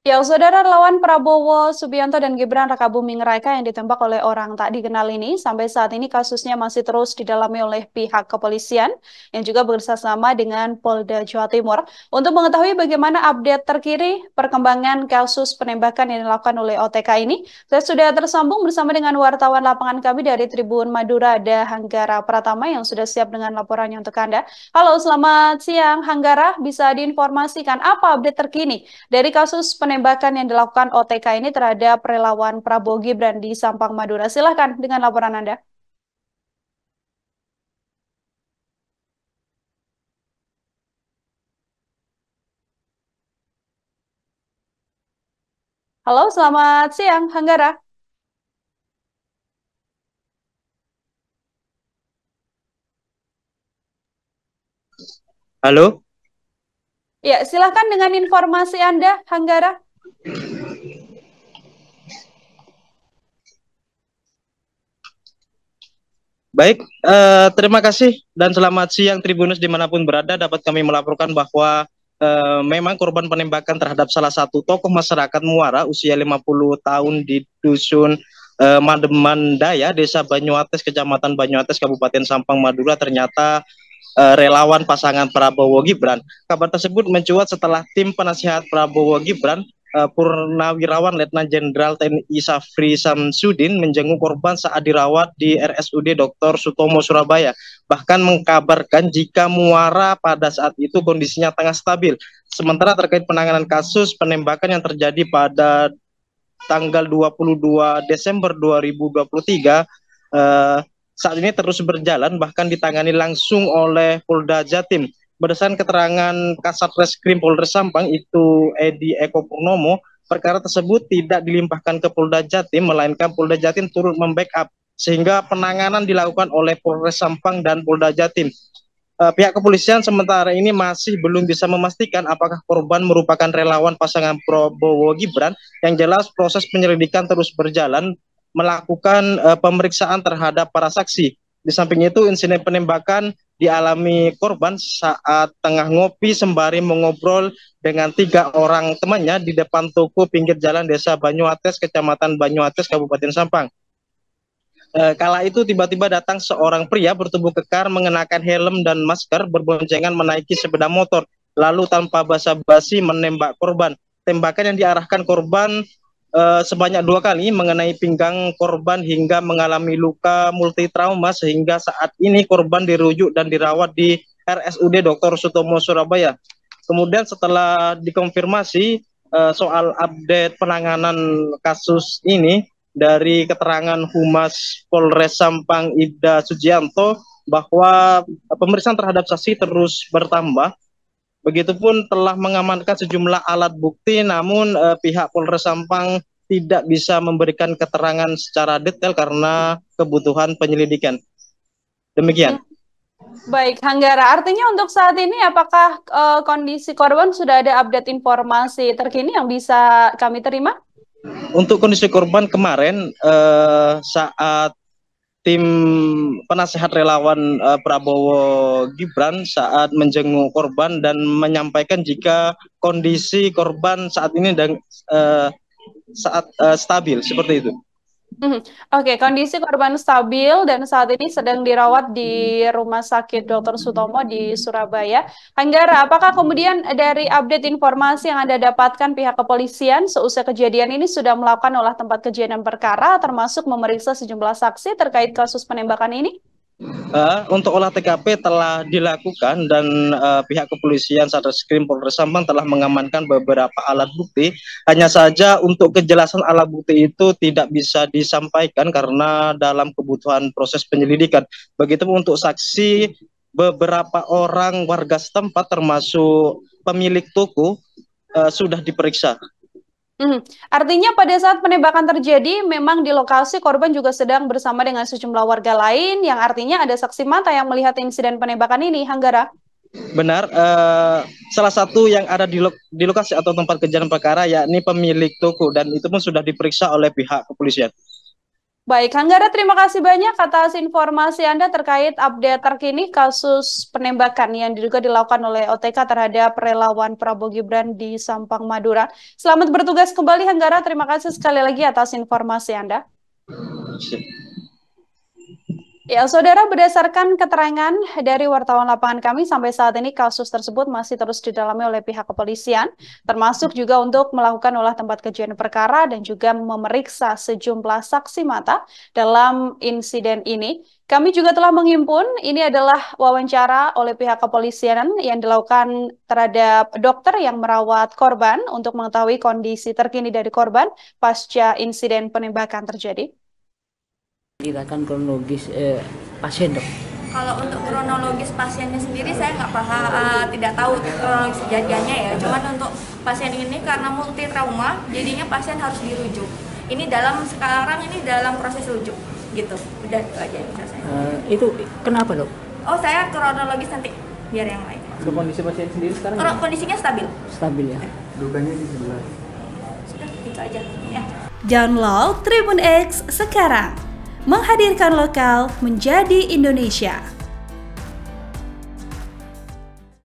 Ya, saudara relawan Prabowo Subianto dan Gibran Rakabuming Raka yang ditembak oleh orang tak dikenal ini, sampai saat ini kasusnya masih terus didalami oleh pihak kepolisian yang juga bekerjasama dengan Polda Jawa Timur. Untuk mengetahui bagaimana update terkini perkembangan kasus penembakan yang dilakukan oleh OTK ini, saya sudah tersambung bersama dengan wartawan lapangan kami dari Tribun Madura, ada Hanggara Pratama yang sudah siap dengan laporannya untuk Anda. Halo, selamat siang Hanggara, bisa diinformasikan apa update terkini dari kasus penembakan yang dilakukan OTK ini terhadap relawan Prabowo Gibran di Sampang, Madura. Silahkan dengan laporan Anda. Halo, selamat siang, Hanggara. Halo, Ya, silahkan dengan informasi Anda, Hanggara. baik. Terima kasih dan selamat siang Tribunus dimanapun berada. Dapat kami melaporkan bahwa memang korban penembakan terhadap salah satu tokoh masyarakat Muara usia 50 tahun di dusun Mademan Daya, Desa Banyuates, Kecamatan Banyuates, Kabupaten Sampang, Madura ternyata relawan pasangan Prabowo Gibran. Kabar tersebut mencuat setelah tim penasihat Prabowo Gibran Purnawirawan Letnan Jenderal TNI Safri Samsudin menjenguk korban saat dirawat di RSUD Dr. Sutomo Surabaya. Bahkan mengkabarkan jika Muara pada saat itu kondisinya tengah stabil. Sementara terkait penanganan kasus penembakan yang terjadi pada tanggal 22 Desember 2023 saat ini terus berjalan, bahkan ditangani langsung oleh Polda Jatim. Berdasarkan keterangan Kasat Reskrim Polres Sampang itu Edi Eko Purnomo, perkara tersebut tidak dilimpahkan ke Polda Jatim, melainkan Polda Jatim turut membackup sehingga penanganan dilakukan oleh Polres Sampang dan Polda Jatim. Pihak kepolisian sementara ini masih belum bisa memastikan apakah korban merupakan relawan pasangan Prabowo Gibran. Yang jelas proses penyelidikan terus berjalan, melakukan pemeriksaan terhadap para saksi. Di samping itu insiden penembakan dialami korban saat tengah ngopi sembari mengobrol dengan 3 orang temannya di depan toko pinggir jalan Desa Banyuates, Kecamatan Banyuates, Kabupaten Sampang. Kala itu tiba-tiba datang seorang pria bertubuh kekar mengenakan helm dan masker berboncengan menaiki sepeda motor lalu tanpa basa-basi menembak korban. Tembakan yang diarahkan korban sebanyak 2 kali mengenai pinggang korban hingga mengalami luka multitrauma sehingga saat ini korban dirujuk dan dirawat di RSUD Dr. Sutomo Surabaya. Kemudian setelah dikonfirmasi soal update penanganan kasus ini dari keterangan Humas Polres Sampang Ida Sujianto bahwa pemeriksaan terhadap saksi terus bertambah. Begitupun telah mengamankan sejumlah alat bukti, namun pihak Polres Sampang tidak bisa memberikan keterangan secara detail karena kebutuhan penyelidikan. Hmm, Demikian. baik, Hanggara. Artinya untuk saat ini apakah kondisi korban sudah ada update informasi terkini yang bisa kami terima? Untuk kondisi korban kemarin saat tim penasehat relawan Prabowo Gibran saat menjenguk korban dan menyampaikan jika kondisi korban saat ini dan saat stabil seperti itu. Mhm. Oke, kondisi korban stabil dan saat ini sedang dirawat di Rumah Sakit Dr. Sutomo di Surabaya. Anggara, apakah kemudian dari update informasi yang Anda dapatkan pihak kepolisian seusai kejadian ini sudah melakukan olah tempat kejadian perkara, termasuk memeriksa sejumlah saksi terkait kasus penembakan ini? Untuk olah TKP telah dilakukan dan pihak kepolisian Satreskrim Polres Sampang telah mengamankan beberapa alat bukti. Hanya saja untuk kejelasan alat bukti itu tidak bisa disampaikan karena dalam kebutuhan proses penyelidikan. Begitu untuk saksi, beberapa orang warga setempat termasuk pemilik toko sudah diperiksa. Mhm. Artinya pada saat penembakan terjadi, memang di lokasi korban juga sedang bersama dengan sejumlah warga lain, yang artinya ada saksi mata yang melihat insiden penembakan ini, Hanggara. Benar, salah satu yang ada di lokasi atau tempat kejadian perkara yakni pemilik toko dan itu pun sudah diperiksa oleh pihak kepolisian. Baik, Hanggara, terima kasih banyak atas informasi Anda terkait update terkini kasus penembakan yang diduga dilakukan oleh OTK terhadap relawan Prabowo Gibran di Sampang, Madura. Selamat bertugas kembali, Hanggara. Terima kasih sekali lagi atas informasi Anda. Ya, Saudara, berdasarkan keterangan dari wartawan lapangan kami, sampai saat ini kasus tersebut masih terus didalami oleh pihak kepolisian, termasuk juga untuk melakukan olah tempat kejadian perkara dan juga memeriksa sejumlah saksi mata dalam insiden ini. Kami juga telah menghimpun, ini adalah wawancara oleh pihak kepolisian yang dilakukan terhadap dokter yang merawat korban untuk mengetahui kondisi terkini dari korban pasca insiden penembakan terjadi. Ceritakan kronologis pasien, Dok. Kalau untuk kronologis pasiennya sendiri saya nggak paham, tidak tahu kronologis kejadiannya ya. Cuman untuk pasien ini karena multi trauma, jadinya pasien harus dirujuk. Ini sekarang dalam proses rujuk, gitu. Udah itu aja yang bisa saya. Itu kenapa, Dok? Oh, saya kronologis nanti biar yang lain. Kondisi pasien sendiri sekarang? Kondisinya stabil. Stabil ya. Dukanya di sebelah. Sudah itu aja. Ya. Download Tribun X sekarang. Menghadirkan lokal menjadi Indonesia.